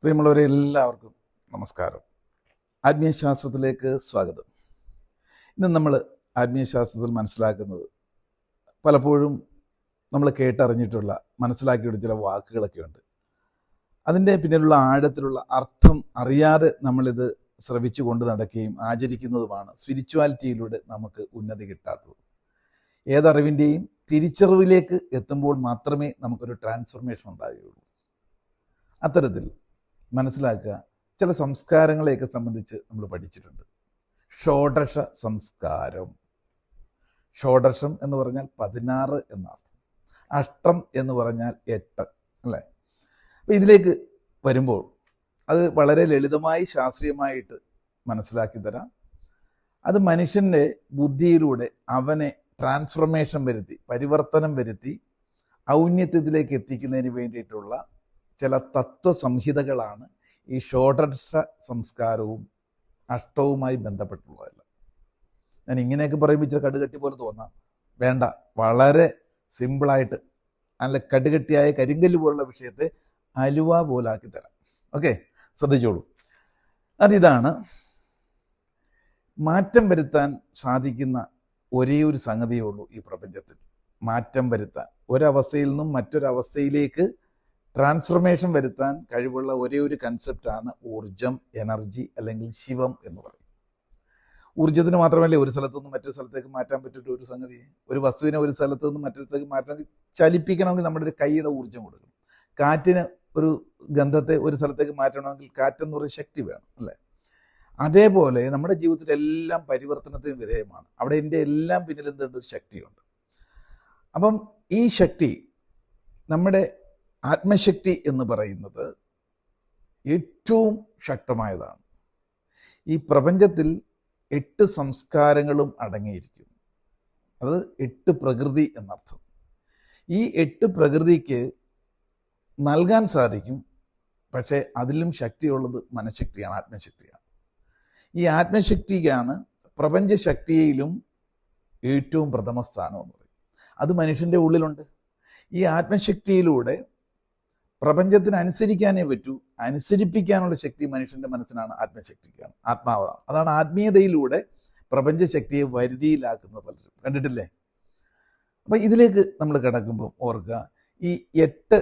പ്രിയമുള്ളവരെ എല്ലാവർക്കും നമസ്കാരം. ആത്മീയശാസ്ത്രത്തിലേക്ക് സ്വാഗതം. ഇന്ന് നമ്മൾ ആത്മീയശാസ്ത്രത്തിൽ മനസ്സിലാക്കുന്നത് പലപ്പോഴും നമ്മൾ കേട്ടറിഞ്ഞിട്ടുള്ള മനസ്സിലാക്കിയിട്ടുള്ള ചില വാക്കുകളൊക്കെ ഉണ്ട്. അതിൻ്റെ പിന്നിലുള്ള ആഴത്തിലുള്ള അർത്ഥം അറിയാതെ നമ്മളിത് ശ്രവിച്ചു കൊണ്ട് നടക്കുകയും ആചരിക്കുന്നതുമാണ് സ്പിരിച്വാലിറ്റിയിലൂടെ നമുക്ക് ഉന്നതി കിട്ടാത്തത്. ഏതറിവിൻ്റെയും തിരിച്ചറിവിലേക്ക് എത്തുമ്പോൾ മാത്രമേ നമുക്കൊരു ട്രാൻസ്ഫർമേഷൻ ഉണ്ടാകുകയുള്ളൂ. അത്തരത്തിൽ മനസ്സിലാക്കുക, ചില സംസ്കാരങ്ങളെയൊക്കെ സംബന്ധിച്ച് നമ്മൾ പഠിച്ചിട്ടുണ്ട്. ഷോഡശ സംസ്കാരം. ഷോഡശം എന്ന് പറഞ്ഞാൽ 16 എന്നർത്ഥം, അഷ്ടം എന്ന് പറഞ്ഞാൽ 8, അല്ലേ? അപ്പം ഇതിലേക്ക് വരുമ്പോൾ അത് വളരെ ലളിതമായി ശാസ്ത്രീയമായിട്ട് മനസ്സിലാക്കി തരാം. അത് മനുഷ്യൻ്റെ ബുദ്ധിയിലൂടെ അവനെ ട്രാൻസ്ഫർമേഷൻ വരുത്തി, പരിവർത്തനം വരുത്തി ഔന്നത്യത്തിലേക്ക് എത്തിക്കുന്നതിന് വേണ്ടിയിട്ടുള്ള ചില തത്വസംഹിതകളാണ് ഈ ഷോഡശ സംസ്കാരവും അഷ്ടവുമായി ബന്ധപ്പെട്ടുള്ളതല്ല. ഞാൻ ഇങ്ങനെയൊക്കെ പറയുമ്പോൾ ഇച്ചിരി കടുകട്ടി പോലെ തോന്നാം. വേണ്ട, വളരെ സിമ്പിളായിട്ട് നല്ല കടുകട്ടിയായ കരിങ്കല്ല് പോലുള്ള വിഷയത്തെ അലുവ പോലാക്കി തരാം. ഓക്കെ, ശ്രദ്ധിച്ചോളൂ. അതിതാണ് മാറ്റം വരുത്താൻ സാധിക്കുന്ന ഒരേ ഒരു സംഗതിയേ ഉള്ളൂ ഈ പ്രപഞ്ചത്തിൽ. മാറ്റം വരുത്താൻ, ഒരവസ്ഥയിൽ നിന്നും മറ്റൊരവസ്ഥയിലേക്ക് ട്രാൻസ്ഫർമേഷൻ വരുത്താൻ കഴിവുള്ള ഒരേ ഒരു കൺസെപ്റ്റാണ് ഊർജം, എനർജി അല്ലെങ്കിൽ ശിവം എന്ന് പറയും. ഊർജത്തിന് മാത്രമല്ലേ ഒരു സ്ഥലത്തു നിന്ന് മറ്റൊരു സ്ഥലത്തേക്ക് മാറ്റാൻ പറ്റിയിട്ട് ഒരു സംഗതി. ഒരു വസ്തുവിനെ ഒരു സ്ഥലത്തു നിന്ന് മറ്റൊരു സ്ഥലത്തേക്ക് മാറ്റണമെങ്കിൽ, ചലിപ്പിക്കണമെങ്കിൽ നമ്മുടെ ഒരു കൈയുടെ ഊർജ്ജം കൊടുക്കണം. കാറ്റിന് ഒരു ഗന്ധത്തെ ഒരു സ്ഥലത്തേക്ക് മാറ്റണമെങ്കിൽ കാറ്റെന്ന് പറയുന്ന ശക്തി വേണം, അല്ലേ? അതേപോലെ നമ്മുടെ ജീവിതത്തിലെല്ലാം പരിവർത്തനത്തിന് വിധേയമാണ്. അവിടെ എൻ്റെ എല്ലാം പിന്നിൽ എന്തുണ്ട്? ഒരു ശക്തിയുണ്ട്. അപ്പം ഈ ശക്തി, നമ്മുടെ ആത്മശക്തി എന്ന് പറയുന്നത് ഏറ്റവും ശക്തമായതാണ്. ഈ പ്രപഞ്ചത്തിൽ 8 സംസ്കാരങ്ങളും അടങ്ങിയിരിക്കുന്നു. അത് 8 പ്രകൃതി എന്നർത്ഥം. ഈ 8 പ്രകൃതിക്ക് നൽകാൻ സാധിക്കും. പക്ഷേ അതിലും ശക്തിയുള്ളത് മനഃശക്തിയാണ്, ആത്മശക്തിയാണ്. ഈ ആത്മശക്തിക്കാണ് പ്രപഞ്ചശക്തിയിലും ഏറ്റവും പ്രഥമ സ്ഥാനം എന്ന് പറയും. അത് മനുഷ്യൻ്റെ ഉള്ളിലുണ്ട്. ഈ ആത്മശക്തിയിലൂടെ പ്രപഞ്ചത്തിന് അനുസരിക്കാനേ പറ്റൂ. അനുസരിപ്പിക്കാനുള്ള ശക്തി മനുഷ്യൻ്റെ മനസ്സിനാണ്, ആത്മശക്തിക്കാണ്, ആത്മാവാണ്. അതാണ് ആത്മീയതയിലൂടെ പ്രപഞ്ചശക്തിയെ വരുതിയിലാക്കുന്നത്. പലരും കണ്ടിട്ടില്ലേ? അപ്പം ഇതിലേക്ക് നമ്മൾ കിടക്കുമ്പോൾ ഓർക്കുക, ഈ 8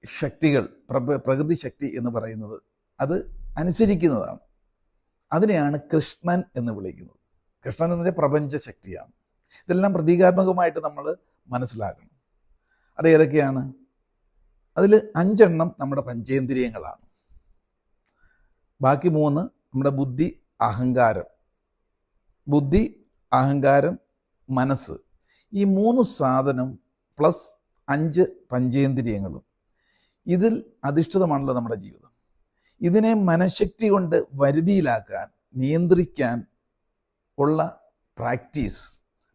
ശക്തികൾ, പ്രകൃതി ശക്തി എന്ന് പറയുന്നത് അത് അനുസരിക്കുന്നതാണ്. അതിനെയാണ് കൃഷ്ണൻ എന്ന് വിളിക്കുന്നത്. കൃഷ്ണൻ എന്ന് പറഞ്ഞാൽ പ്രപഞ്ചശക്തിയാണ്. ഇതെല്ലാം പ്രതീകാത്മകമായിട്ട് നമ്മൾ മനസ്സിലാക്കണം. അത് ഏതൊക്കെയാണ്? അതിൽ 5 എണ്ണം നമ്മുടെ പഞ്ചേന്ദ്രിയങ്ങളാണ്. ബാക്കി 3 നമ്മുടെ ബുദ്ധി, അഹങ്കാരം. ബുദ്ധി, അഹങ്കാരം, മനസ്സ്. ഈ 3 സാധനം പ്ലസ് 5 പഞ്ചേന്ദ്രിയങ്ങളും. ഇതിൽ അധിഷ്ഠിതമാണല്ലോ നമ്മുടെ ജീവിതം. ഇതിനെ മനഃശക്തി കൊണ്ട് വരുതിയിലാക്കാൻ, നിയന്ത്രിക്കാൻ ഉള്ള പ്രാക്ടീസ്,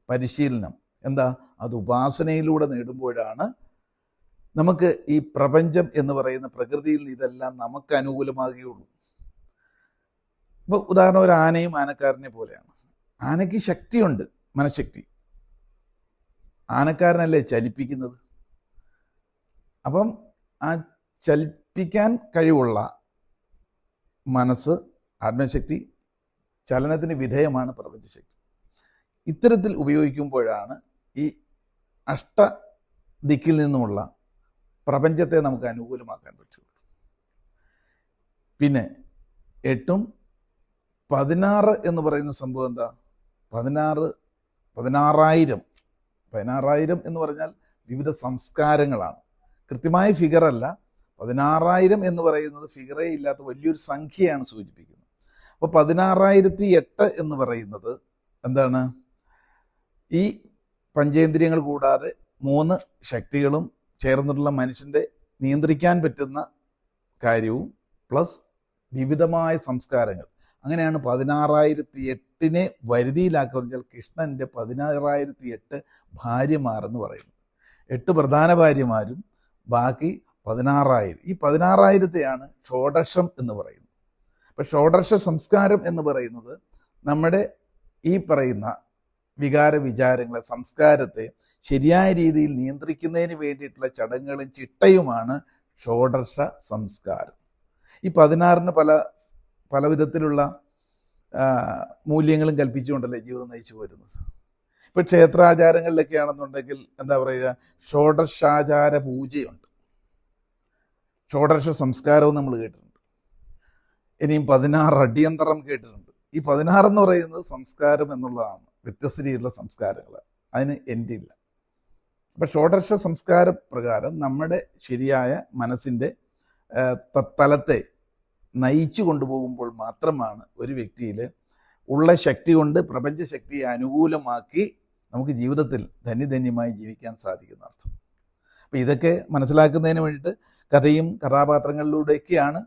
പരിശീലനം എന്താ? അത് ഉപാസനയിലൂടെ നേടുമ്പോഴാണ് നമുക്ക് ഈ പ്രപഞ്ചം എന്ന് പറയുന്ന പ്രകൃതിയിൽ ഇതെല്ലാം നമുക്ക് അനുകൂലമാകുകയുള്ളൂ. ഇപ്പോൾ ഉദാഹരണം, ഒരു ആനയും ആനക്കാരനെ പോലെയാണ്. ആനയ്ക്ക് ശക്തിയുണ്ട്, മനഃശക്തി. ആനക്കാരനല്ലേ ചലിപ്പിക്കുന്നത്. അപ്പം ആ ചലിപ്പിക്കാൻ കഴിവുള്ള മനസ്സ്, ആത്മശക്തി, ചലനത്തിന് വിധേയമാണ് പ്രപഞ്ചശക്തി. ഇത്തരത്തിൽ ഉപയോഗിക്കുമ്പോഴാണ് ഈ അഷ്ടദിക്കിൽ നിന്നുമുള്ള പ്രപഞ്ചത്തെ നമുക്ക് അനുകൂലമാക്കാൻ പറ്റുള്ളൂ. പിന്നെ 8ഉം 16 എന്ന് പറയുന്ന സംഭവം എന്താ? 16,000 എന്ന് പറഞ്ഞാൽ വിവിധ സംസ്കാരങ്ങളാണ്. കൃത്യമായ ഫിഗറല്ല. 16,000 എന്ന് പറയുന്നത് ഫിഗറേ ഇല്ലാത്ത വലിയൊരു സംഖ്യയാണ് സൂചിപ്പിക്കുന്നത്. അപ്പോൾ 16,008 എന്ന് പറയുന്നത് എന്താണ്? ഈ പഞ്ചേന്ദ്രിയങ്ങൾ കൂടാതെ 3 ശക്തികളും ചേർന്നിട്ടുള്ള മനുഷ്യൻ്റെ നിയന്ത്രിക്കാൻ പറ്റുന്ന കാര്യവും പ്ലസ് വിവിധമായ സംസ്കാരങ്ങൾ. അങ്ങനെയാണ് 16,008നെ വരുതിയിലാക്കുക. പറഞ്ഞാൽ കൃഷ്ണൻ്റെ 16,008 ഭാര്യമാരെന്ന് പറയുന്നത്. 8 പ്രധാന ഭാര്യമാരും ബാക്കി 16,000. ഈ 16,000ത്തെയാണ് ഷോഡശം എന്ന് പറയുന്നത്. അപ്പം ഷോഡശ സംസ്കാരം എന്ന് പറയുന്നത് നമ്മുടെ ഈ പറയുന്ന വികാര വിചാരങ്ങളെ, സംസ്കാരത്തെ ശരിയായ രീതിയിൽ നിയന്ത്രിക്കുന്നതിന് വേണ്ടിയിട്ടുള്ള ചടങ്ങുകളും ചിട്ടയുമാണ് ഷോഡശ സംസ്കാരം. ഈ 16ന് പല പല വിധത്തിലുള്ള മൂല്യങ്ങളും കൽപ്പിച്ചുകൊണ്ടല്ലേ ജീവിതം നയിച്ചു പോരുന്നത്. ഇപ്പം ക്ഷേത്രാചാരങ്ങളിലൊക്കെ ആണെന്നുണ്ടെങ്കിൽ എന്താ പറയുക, ഷോഡശാചാര പൂജയുണ്ട്, ഷോഡശ സംസ്കാരവും നമ്മൾ കേട്ടിട്ടുണ്ട്. ഇനിയും 16 അടിയന്തരം കേട്ടിട്ടുണ്ട്. ഈ 16 എന്ന് പറയുന്നത് സംസ്കാരം എന്നുള്ളതാണ്, വ്യത്യസ്ത രീതിയിലുള്ള സംസ്കാരങ്ങളാണ്, അതിന് എൻഡില്ല. അപ്പം ഷോഡശ സംസ്കാര പ്രകാരം നമ്മുടെ ശരിയായ മനസ്സിൻ്റെ തലത്തെ നയിച്ചു കൊണ്ടുപോകുമ്പോൾ മാത്രമാണ് ഒരു വ്യക്തിയിൽ ഉള്ള ശക്തി കൊണ്ട് പ്രപഞ്ച ശക്തിയെ അനുകൂലമാക്കി നമുക്ക് ജീവിതത്തിൽ ധന്യധന്യമായി ജീവിക്കാൻ സാധിക്കുന്ന അർത്ഥം. അപ്പം ഇതൊക്കെ മനസ്സിലാക്കുന്നതിന് വേണ്ടിയിട്ട് കഥയും കഥാപാത്രങ്ങളിലൂടെയൊക്കെയാണ്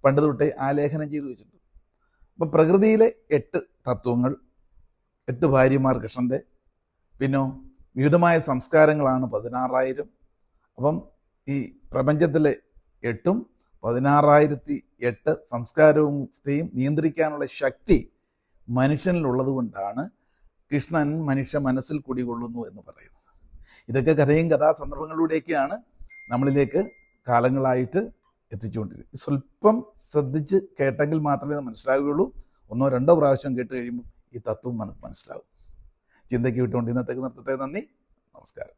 പണ്ട് തൊട്ടേ ആലേഖനം ചെയ്തു വെച്ചിട്ടുണ്ട്. അപ്പം പ്രകൃതിയിലെ 8 തത്വങ്ങൾ, 8 ഭാര്യമാർ കൃഷ്ണൻ്റെ, പിന്നെ വിവിധമായ സംസ്കാരങ്ങളാണ് 16,000. അപ്പം ഈ പ്രപഞ്ചത്തിലെ 8ഉം 16,008 സംസ്കാരത്തെയും നിയന്ത്രിക്കാനുള്ള ശക്തി മനുഷ്യനിലുള്ളത് കൊണ്ടാണ് കൃഷ്ണൻ മനുഷ്യ മനസ്സിൽ കുടികൊള്ളുന്നു എന്ന് പറയുന്നത്. ഇതൊക്കെ കഥയും കഥാസന്ദർഭങ്ങളിലൂടെയൊക്കെയാണ് നമ്മളിലേക്ക് കാലങ്ങളായിട്ട് എത്തിച്ചുകൊണ്ടിരിക്കുന്നത്. സ്വല്പം ശ്രദ്ധിച്ച് കേട്ടെങ്കിൽ മാത്രമേ മനസ്സിലാവുകയുള്ളൂ. 1 2 പ്രാവശ്യം കേട്ട് കഴിയുമ്പോൾ ഈ തത്വം നമുക്ക് മനസ്സിലാവും. ചിന്തയ്ക്ക് വിട്ടുകൊണ്ട് ഇന്നത്തേക്ക് നിർത്തട്ടെ. നന്ദി, നമസ്കാരം.